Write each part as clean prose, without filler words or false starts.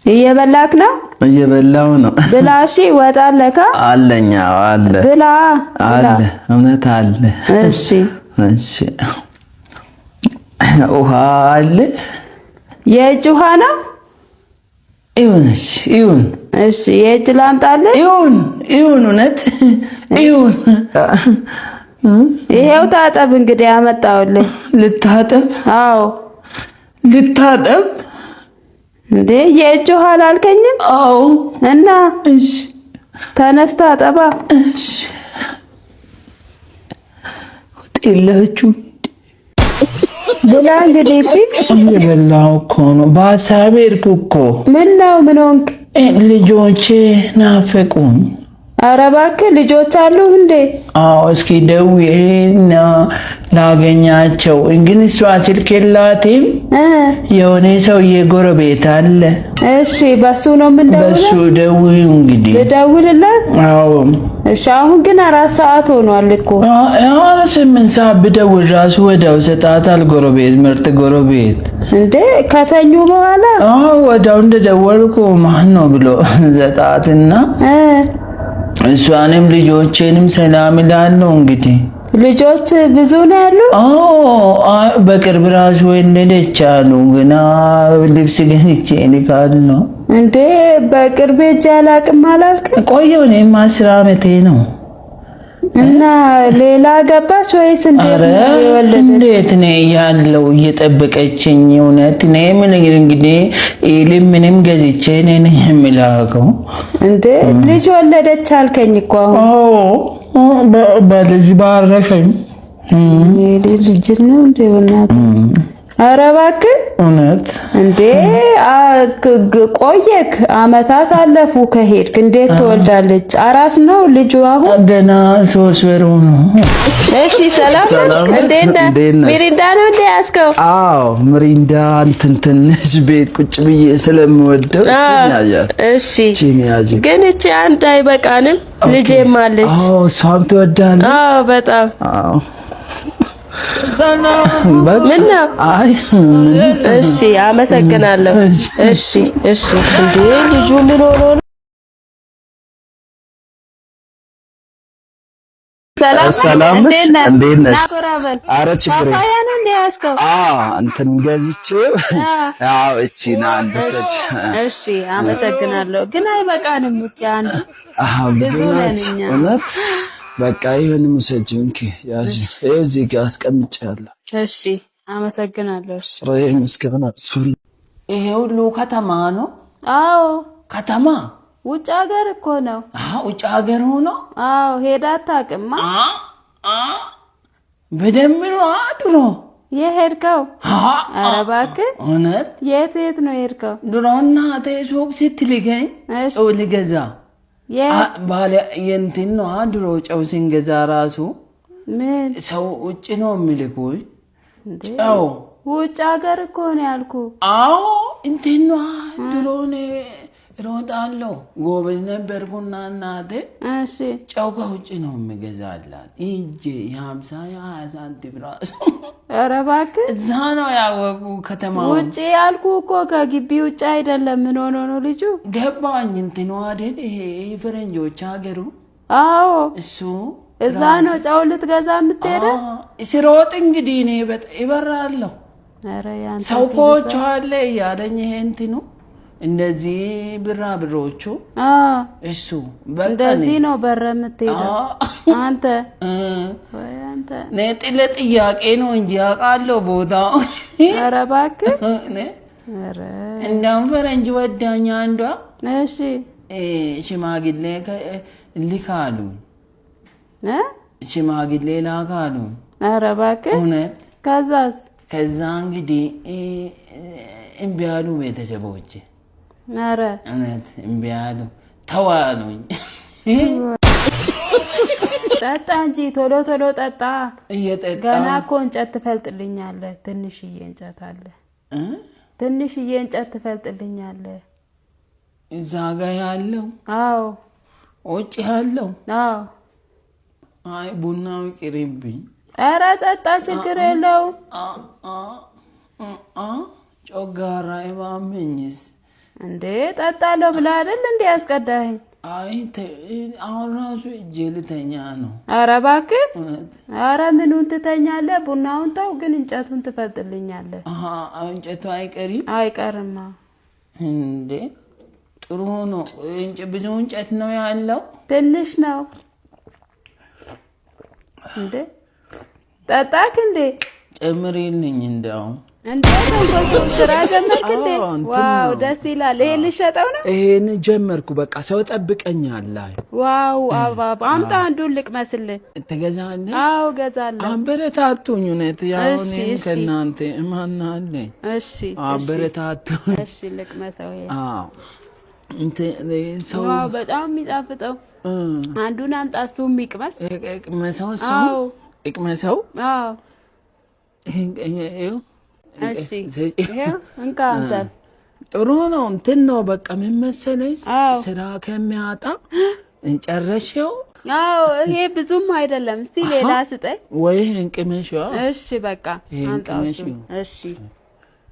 እየበላክ ነው? እየበላው ነው። ብላሺ ወጣለካ አለኛ አለ ብላ አለ እውነት አለ። እሺ እሺ ውሃ አለ። የእጅ ውሃ ነው? ይሁንሽ ይሁን። እሺ የእጅ ላምጣልህ? ይሁን ይሁን እውነት ይሁን። ይሄው ታጠብ እንግዲህ አመጣውልህ። ልታጠብ? አዎ ልታጠብ እንዴ የእጅ ውሃ አላልከኝም? አዎ እና እሺ ተነስታ አጠባ። እሺ ወጥላችሁ ብላ እንግዲህ እሺ። እየበላሁ እኮ ነው። በሀሳቤ ሄድኩ እኮ። ምን ነው ምን ሆንክ? ልጆቼ ናፈቁኝ። ኧረ እባክህ ልጆች አሉ እንዴ? አዎ እስኪ ደውዬና ላገኛቸው። ግን እሷ ስልክ የላትም። የሆነ ሰውዬ ጎረቤት አለ። እሺ በሱ ነው የምንደውለው? በሱ ደውዪ እንግዲህ። ልደውልለት? አዎ እሺ አሁን ግን 4 ሰዓት ሆኗል እኮ። አዎ 8 ሰዓት ብደውል ራሱ ወዲያው ሰጣታል። ጎረቤት ምርጥ ጎረቤት እንዴ ከተኙ በኋላ? አዎ ወዲያው እንደደወልኩ ማን ነው ብሎ ሰጣትና እሷንም ልጆቼንም ሰላም እላለሁ። እንግዲህ ልጆች ብዙ ነው ያሉ? አዎ በቅርብ ራሱ ወለደች አሉ። ግና ልብስ ገዝቼ እልካለሁ። እንዴ በቅርብ እጅ አላቅም አላልክም? ቆየሁ እኔም 10 ዓመቴ ነው። እና ሌላ ገባች ወይስ እንዴት ነው የወለደች? እንዴት ነው ያለው? እየጠበቀችኝ እውነት ነው። ምን እንግዲህ ምንም ገዝቼ ነኝ የምላከው። እንዴ ልጅ ወለደች አልከኝ እኮ አሁን። በልጅ ባረፈኝ። ልጅ ነው እንዴ ወናት? ኧረ እባክህ እውነት እንዴ ቆየክ? አመታት አለፉ ከሄድክ። እንዴት ትወልዳለች? አራስ ነው ልጁ አሁን? ገና 3 ወሩ ነው። እሺ ሰላም እንዴት ነህ? ሚሪንዳ ነው እንዴ ያስከው? አዎ ሚሪንዳ እንትን ትንሽ ቤት ቁጭ ብዬ ስለምወደው እሺ ግን እቺ አንድ አይበቃንም? ልጄም አለች። አዎ እሷም ትወዳለች። አዎ በጣም አዎ ምን ነው? አይ እሺ አመሰግናለሁ። እሺ እሺ እንዴ ልጁ ምን ሆኖ ነው? ሰላም እንዴት ነሽ? ኧረ ችግር የለም እንዴ ያስከው? እንትን ገዝቼው ያው እቺ ና አንደሰች። እሺ አመሰግናለሁ። ግን አይበቃንም ብቻ አንድ ብዙ ነን እኛ። እውነት በቃ ይሄን ሙሰጂው እንኪ ያጂ እዚህ ጋር አስቀምጫለሁ። እሺ አመሰግናለሁ። እሺ ረይ ምስከና አስፈል ይሄ ሁሉ ከተማ ነው? አዎ ከተማ። ውጭ ሀገር እኮ ነው። ውጭ ሀገር ሆኖ? አዎ ሄዳ አታውቅማ? በደንብ ነው ድሮ የሄድከው? ኧረ እባክህ እውነት? የት ነው የሄድከው? ድሮና ሱቅ ስትልከኝ ጨው ልገዛ ባለ የእንትን ነው ድሮ ጨው ስንገዛ ራሱ ምን ሰው ውጭ ነው የሚልኩኝ ጨው። ውጭ ሀገር እኮ ነው ያልኩህ። አዎ እንትን ነው ድሮ እሮጣለሁ። ጎበዝ ነበርኩና እናቴ እሺ ጨው ከውጭ ነው የምገዛላት እንጂ 50 ሳንቲም ራሱ። ኧረ እባክህ እዛ ነው ያወቁ ከተማው። ውጭ ያልኩህ እኮ ከግቢ ውጭ አይደለም። ምን ሆኖ ነው ልጁ? ገባኝ። እንትን አይደል ይሄ ፈረንጆች ሀገሩ? አዎ እሱ እዛ ነው ጨው ልትገዛ የምትሄደው? ሲሮጥ እንግዲህ እኔ ይበራለሁ። ኧረ ያንተ ሰው ኮቾ አለ ያለኝ ይሄ እንትኑ እንደዚህ ብሮቹ እሱ እንደዚህ ነው በረ የምትሄደው አንተ? ወይ አንተ ነጥለ ጥያቄ ነው እንጂ አውቃለሁ ቦታው። ኧረ እባክህ ኧረ እንደውም ፈረንጅ ወዳኛ አንዷ እሺ ሽማግሌ ልካሉ ሽማግሌ ላካሉ። ኧረ እባክህ እውነት? ከዛ እንግዲህ እምቢ አሉ ቤተሰቦቼ። ኧረ እውነት እምቢ አሉ። ተዋሉኝ። ጠጣ እንጂ ቶሎ ቶሎ ጠጣ። እየጠጣ ገና እኮ እንጨት ትፈልጥልኛለህ። ትንሽዬ እንጨት አለ። ትንሽዬ እንጨት ትፈልጥልኛለህ እዛ ጋ ያለው? አዎ ውጭ ያለው? አዎ። አይ ቡናው ይቅርብኝ። ኧረ ጠጣ ችግር የለውም። ጮጋራ ይባመኝስ እንዴ ጠጣለሁ ብለህ አይደል እንዴ ያስቀዳኸኝ? አይ አሁን ራሱ እጄ ልተኛ ነው። ኧረ እባክህ ኧረ ምኑን ትተኛለህ? ቡናውን ተው ግን እንጨቱን ትፈልጥልኛለህ። እንጨቱ አይቀርም? አይቀርማ እንዴ ጥሩ ነው። ብዙ እንጨት ነው ያለው? ትንሽ ነው እንዴ ጠጣክ እንዴ? ጨምሪልኝ እንደው እንዴ ነው ስራ ጀመርክ እንዴ? ዋው ደስ ይላል። ይሄን ልሸጠው ነው? ይሄን ጀመርኩ በቃ ሰው ጠብቀኛል። ዋው አባባ አምጣ አንዱን ልቅመስልህ። ትገዛለህ? አዎ ገዛለሁ። አበረታቱኝ። እውነት ያው እኔም ከእናንተ ማን አለኝ? እሺ አበረታቱኝ። እሺ ልቅመሰው። ይሄ አዎ ሰው ዋው በጣም የሚጣፍጠው አንዱን አምጣ። እሱም ይቅመስ። ይቅመሰው እሱ ይቅመሰው። አዎ እሺ ይሄው እንካ አንተ። ጥሩ ነው። እንትን ነው በቃ ምን መሰለሽ ስራ ከሚያጣ ጨረሽው? አዎ ይሄ ብዙም አይደለም። እስቲ ሌላ ስጠኝ ወይ እንቅመሽው። እሺ በቃ አምጣው እሱ። እሺ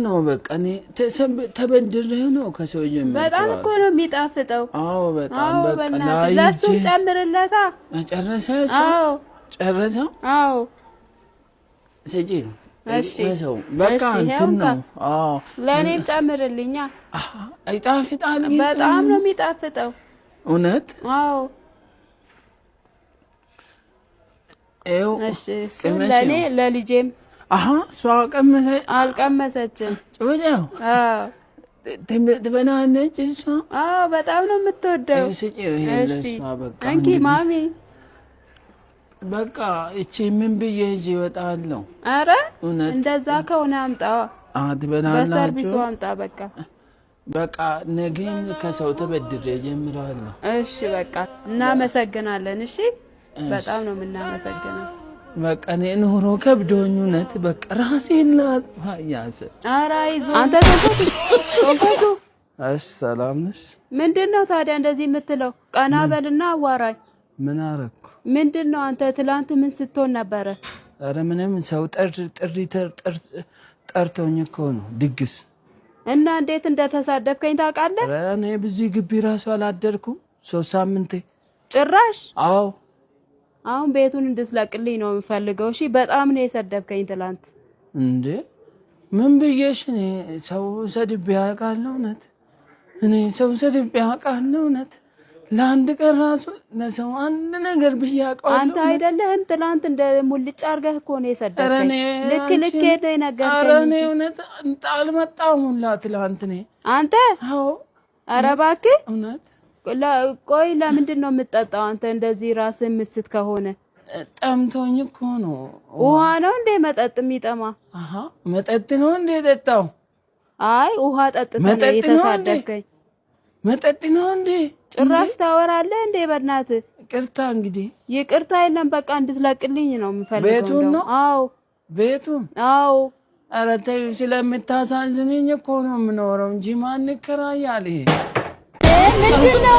ነው በቃ እኔ ተበድሬ ነው ከሰው ጀምሮ። በጣም እኮ ነው የሚጣፍጠው። አዎ በጣም በቃ ላይ ለሱ ጨምርለታ። ጨረሰሽ? አዎ ጨረሰው? አዎ ስጪ። እሺ በቃ እንትን ነው። አዎ ለኔም ጨምርልኛ። አይጣፍጣል? በጣም ነው የሚጣፍጠው። እውነት? አዎ እሺ እሱ ለኔ ለልጄም እሷ ቀመሰች? አልቀመሰችም። ጭውጭው ትበላለች እሷ? በጣም ነው የምትወደው። ስጪ ይሄን ለእሷ በቃ። እንኪ ማሚ በቃ እቺ ምን ብዬ ይዤ እወጣለሁ? ኧረ እንደዛ ከሆነ አምጣዋ። ትበላላችሁ? በሰርቪሱ አምጣ በቃ። በቃ ነገም ከሰው ተበድሬ ጀምራለሁ። እሺ በቃ እናመሰግናለን። እሺ በጣም ነው የምናመሰግነው። በቃ እኔ ኑሮ ከብዶኝ እውነት በቃ ራሴን ላጥፋ ያዘ። ኧረ አይዞህ አንተ ተንኮሱ። እሺ ሰላም ነሽ? ምንድነው ታዲያ እንደዚህ የምትለው? ቀና በልና አዋራኝ። ምን አደረኩ? ምንድነው አንተ ትላንት ምን ስትሆን ነበረ? ኧረ ምንም ሰው ጠርቶኝ እኮ ነው ድግስ። እና እንዴት እንደተሳደብከኝ ታውቃለህ? ኧረ እኔ በዚህ ግቢ ራሱ አላደርኩም 3 ሳምንት ጭራሽ። አዎ አሁን ቤቱን እንድትለቅልኝ ነው የምፈልገው። እሺ በጣም ነው የሰደብከኝ ትላንት። እንዴ ምን ብዬሽ? እኔ ሰው ሰድቤ አውቃለሁ? እውነት እኔ ሰው ሰድቤ አውቃለሁ? እውነት ለአንድ ቀን ራሱ ለሰው አንድ ነገር ብዬ አውቃለሁ? አንተ አይደለህም ትላንት እንደ ሙልጭ አድርገህ እኮ ነው የሰደብከኝ። ልክ ሄደ ነገርከኝ። ኧረ እኔ እውነት አልመጣሁም ሁላ ትላንት እኔ። አንተ? አዎ ኧረ እባክህ እውነት። ቆይ ለምንድን ነው የምትጠጣው አንተ እንደዚህ ራስህ ምስት ከሆነ? ጠምቶኝ እኮ ነው። ውሃ ነው እንዴ መጠጥ የሚጠማ? መጠጥ ነው እንዴ የጠጣው? አይ ውሃ ጠጥተህ ነው የተሳደብከኝ። መጠጥ ነው እንዴ? ጭራሽ ታወራለህ እንዴ? በእናትህ ይቅርታ። እንግዲህ ይቅርታ የለም በቃ እንድትለቅልኝ ነው የምፈልገው። ቤቱን ነው? አዎ ቤቱን። አዎ ኧረ ተይው፣ ስለምታሳዝንኝ እኮ ነው የምኖረው እንጂ ማን ይከራያል? ይሄ ምንድነው?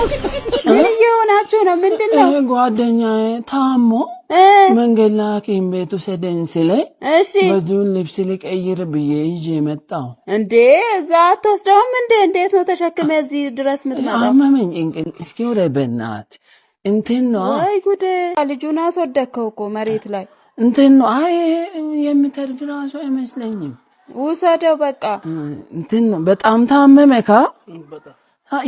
ምን እየሆናችሁ ነው? ምንድነው? ጓደኛዬ ታሞ መንገድ ላይ ሐኪም ቤት ውሰደኝ ሲለኝ በዚሁን ልብስ ልቀይር ብዬ ይዤ መጣሁ። እንዴ እዛ አትወስደውም እንዴ? እንዴት ነው ተሸክመህ እዚህ ድረስ የምትመጣው? አመመኝ። እስኪ ወደ በእናትህ እንትን ነው። ወይ ጉድ! ልጁን አስወደቅከው እኮ መሬት ላይ። እንትን ነው። አይ የምተርፍ ራሱ አይመስለኝም። ውሰደው በቃ። እንትን ነው። በጣም ታመመካ።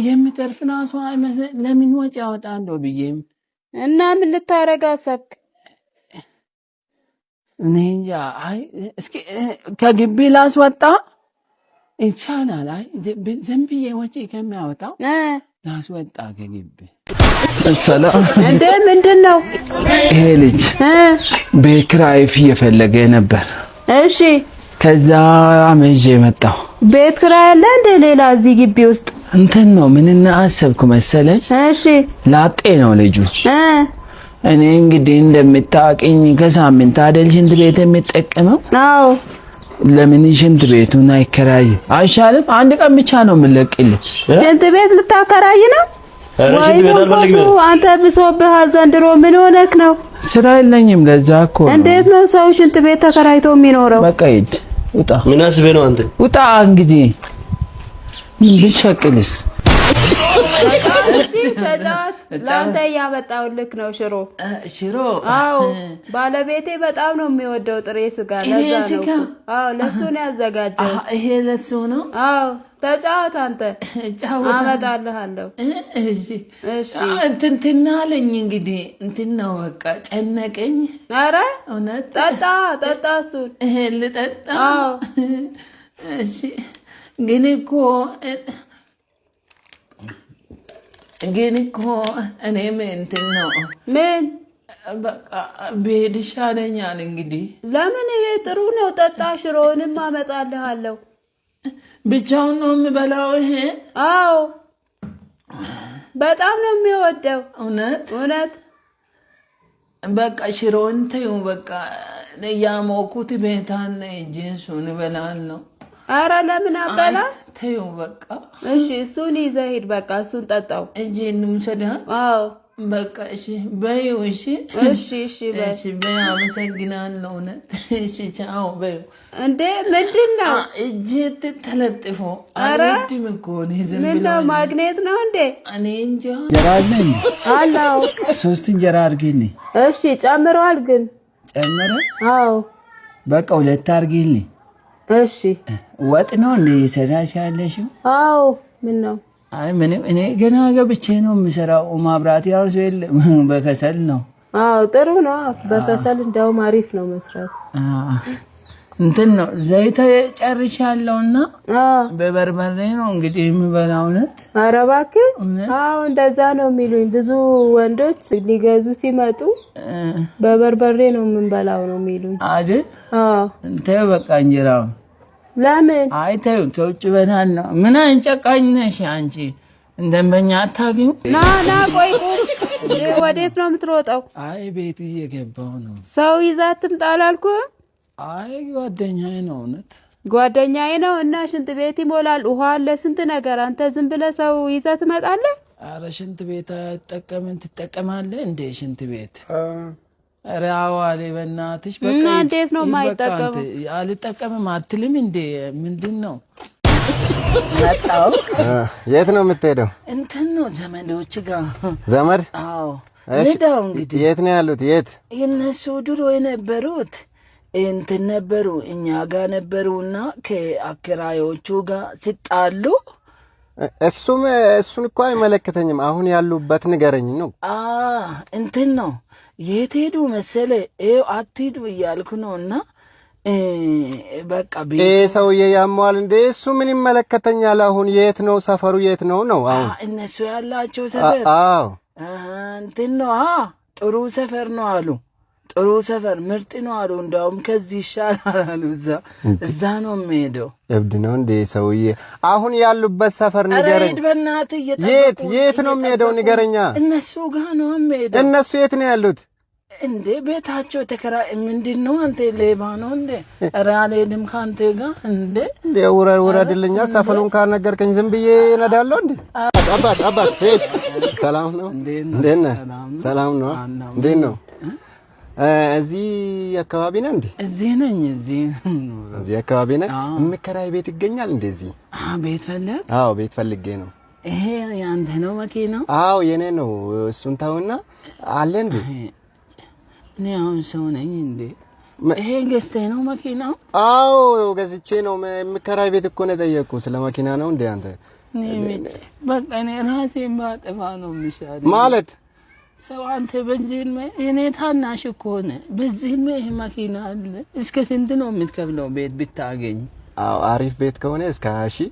የምተርፍ ራሱ አይመስለኝም። ለምን ወጪ አወጣለሁ ብዬም እና ምን ልታረግ አሰብክ? እኔ እንጃ። አይ እስኪ ከግቢ ላስወጣ ይቻላል። አይ ዝም ብዬ ወጪ ከሚያወጣው ላስወጣ ከግቢ። ሰላም። እንዴ ምንድን ነው? ይሄ ልጅ ቤት ኪራይ እየፈለገ ነበር። እሺ ከዛ አመዤ መጣሁ። ቤት ኪራይ አለ እንደ ሌላ እዚህ ግቢ ውስጥ? እንትን ነው። ምን አሰብኩ መሰለሽ? እሺ ላጤ ነው ልጁ። እኔ እንግዲህ እንደምታውቂኝ ከሳምንት አይደል ሽንት ቤት የምጠቀመው? አዎ። ለምን ሽንት ቤቱን አይከራይም? አይሻልም? አንድ ቀን ብቻ ነው የምለቅልህ። ሽንት ቤት ልታከራይ ነው? ሽንት ቤት አልፈልግም። አንተ ብሶብሃል ዘንድሮ። ምን ሆነክ ነው? ስራ የለኝም ለዛ እኮ። እንዴት ነው ሰው ሽንት ቤት ተከራይቶ የሚኖረው? በቃ ሂድ፣ ውጣ። ምን አስበህ ነው አንተ? ውጣ እንግዲህ ምን ብትሸቅልስ? ተጫወት። ለአንተ እያመጣሁልህ ነው ሽሮ። ሽሮ? አዎ፣ ባለቤቴ በጣም ነው የሚወደው ጥሬ ስጋ። ለዛ ነው። አዎ፣ ለሱ ነው ያዘጋጀው። ይሄ ለሱ ነው? አዎ፣ ተጫወት አንተ። አመጣልሃለሁ። እሺ፣ እሺ። እንትን አለኝ እንግዲህ እንትን ነው በቃ ጨነቀኝ። ኧረ እውነት? ጠጣ እሱን። ልጠጣ? አዎ። እሺ። ግን እኮ እኔም እንትን ነው ምን በቃ ብሄድ ይሻለኛል እንግዲህ። ለምን? ይሄ ጥሩ ነው። ጠጣ። ሽሮውንም አመጣልሃለሁ። ብቻውን ነው የምበላው ይሄ? አዎ፣ በጣም ነው የሚወደው። እውነት? በቃ ሽሮውን ተይው በቃ። ያሞኩት ቤታን እጄ እሱን እበላለሁ። ኧረ ለምን አበላ? ተይው በቃ። እሺ፣ እሱን ይዘህ ሂድ። በቃ እሱን ጠጣው። እጄ እንውሰዳ? አዎ በቃ እሺ በይው። እሺ በይ። አመሰግናለሁ። እውነት? እሺ ቻው በይው። እንዴ ምንድን ነው እጄ ተለጥፎ? አልወድም እኮ እኔ ዝም ብሎ። ምነው ማግኔት ነው እንዴ? እኔ እንጃ። እንጀራ አለኝ? አለው። 3 እንጀራ አድርጊልኝ። እሺ ጨምሯል ግን? ጨመረ? አዎ። በቃ 2 አድርጊልኝ። እሺ። ወጥ ነው እንዴ የሰራሽ ያለሽው? አዎ። ምን ነው? አይ ምንም፣ እኔ ገና ገብቼ ነው የምሰራው። ማብራት ያርሶ የለም፣ በከሰል ነው። አዎ ጥሩ ነው። በከሰል እንደውም አሪፍ ነው መስራት። እንትን ነው ዘይት ጨርሻለሁና በበርበሬ ነው እንግዲህ የምበላው። እውነት? ኧረ እባክህ። አዎ እንደዛ ነው የሚሉኝ ብዙ ወንዶች ሊገዙ ሲመጡ በበርበሬ ነው የምንበላው ነው የሚሉኝ አይደል? አዎ። ተይው በቃ እንጀራው። ለምን? አይ ተይው፣ ከውጭ በናል ነው። ምን አንጨቃኝ ነሽ አንቺ? እንደምበኛ አታውቂው? ና ቆይ ቁም። ወዴት ነው የምትሮጠው? አይ ቤት እየገባሁ ነው። ሰው ይዘህ አትምጣ አላልኩህም? አይ ጓደኛዬ ነው። እውነት? ጓደኛዬ ነው እና ሽንት ቤት ይሞላል፣ ውሃ አለ፣ ስንት ነገር። አንተ ዝም ብለህ ሰው ይዘህ ትመጣለህ? ኧረ ሽንት ቤት አይጠቀምም። ትጠቀማለህ እንዴ ሽንት ቤት? ኧረ አዋሌ በእናትሽ በቃ። እና እንዴት ነው የማይጠቀሙ? አልጠቀምም አትልም እንዴ? ምንድን ነው መጣው? የት ነው የምትሄደው? እንትን ነው ዘመዶች ጋር። ዘመድ? አዎ። ንዳው እንግዲህ። የት ነው ያሉት? የት? የእነሱ ድሮ የነበሩት እንትን ነበሩ፣ እኛ ጋር ነበሩና ከአከራዮቹ ጋር ሲጣሉ። እሱን እኮ አይመለከተኝም። አሁን ያሉበት ንገረኝ ነው። እንትን ነው የት ሄዱ መሰለ? ይኸው አትሂዱ እያልኩ ነው። እና በቃ ሰውዬ ያሟል እንዴ? እሱ ምን ይመለከተኛል? አሁን የት ነው ሰፈሩ? የት ነው ነው አሁን እነሱ ያላቸው ሰፈር? አዎ እንትን ነው። ጥሩ ሰፈር ነው አሉ። ጥሩ ሰፈር ምርጥ ነው አሉ። እንዳውም ከዚህ ይሻላል አሉ። እዛ ነው የምሄደው። እብድ ነው እንዴ ሰውዬ? አሁን ያሉበት ሰፈር ንገረኝ። የት ነው የሚሄደው? ንገረኛ። እነሱ ጋር ነው የምሄደው። እነሱ የት ነው ያሉት እንዴ? ቤታቸው ተከራይ። ምንድን ነው አንተ ሌባ ነው እንዴ? ኧረ አልሄድም ከአንተ ጋር እንዴ። ውረድልኛ። ሰፈሩን ካልነገርከኝ ዝም ብዬ እነዳለሁ እንዴ? አባት ሰላም ነው? እንዴት ነህ? ሰላም ነው? እንዴት ነው? እዚህ አካባቢ ነህ እንዴ? እዚህ ነኝ። እዚህ አካባቢ ነህ? የምከራይ ቤት ይገኛል እንዴ እዚህ? ቤት ፈለግ? አዎ ቤት ፈልጌ ነው። ይሄ ያንተ ነው መኪናው? አዎ የኔ ነው። እሱን ተውና አለ እንዴ? እኔ አሁን ሰው ነኝ እንዴ? ይሄ ገዝተህ ነው መኪናው? አዎ ገዝቼ ነው። የምከራይ ቤት እኮ ነው የጠየቅኩህ። ስለ መኪና ነው እንዴ አንተ? በቃ እኔ ራሴን ባጠፋ ነው የሚሻለው። ማለት ሰው አንተ በዚህ እኔ ታናሽ እኮ ነህ። በዚህ ይሄ መኪና አለ። እስከ ስንት ነው የምትከፍለው ቤት ብታገኝ? አዎ አሪፍ ቤት ከሆነ እስከ 20,000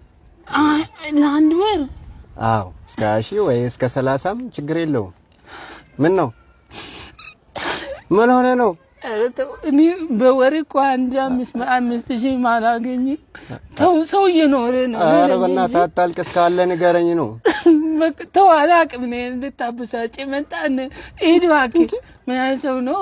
ለአንድ ወር። አዎ እስከ 20,000 ወይ እስከ 30ም ችግር የለውም። ምን ነው? ምን ሆነ ነው? እኔ በወር እኮ 5,000 ማላገኝ። ተው ሰው እየኖረ ነው። ኧረ በእናትህ አታልቅስ። ካለ ንገረኝ ነው። ተው አላቅም። እኔ እንድታበሳጭ መጣን። ሂድ እባክህ። ምን አይነት ሰው ነው?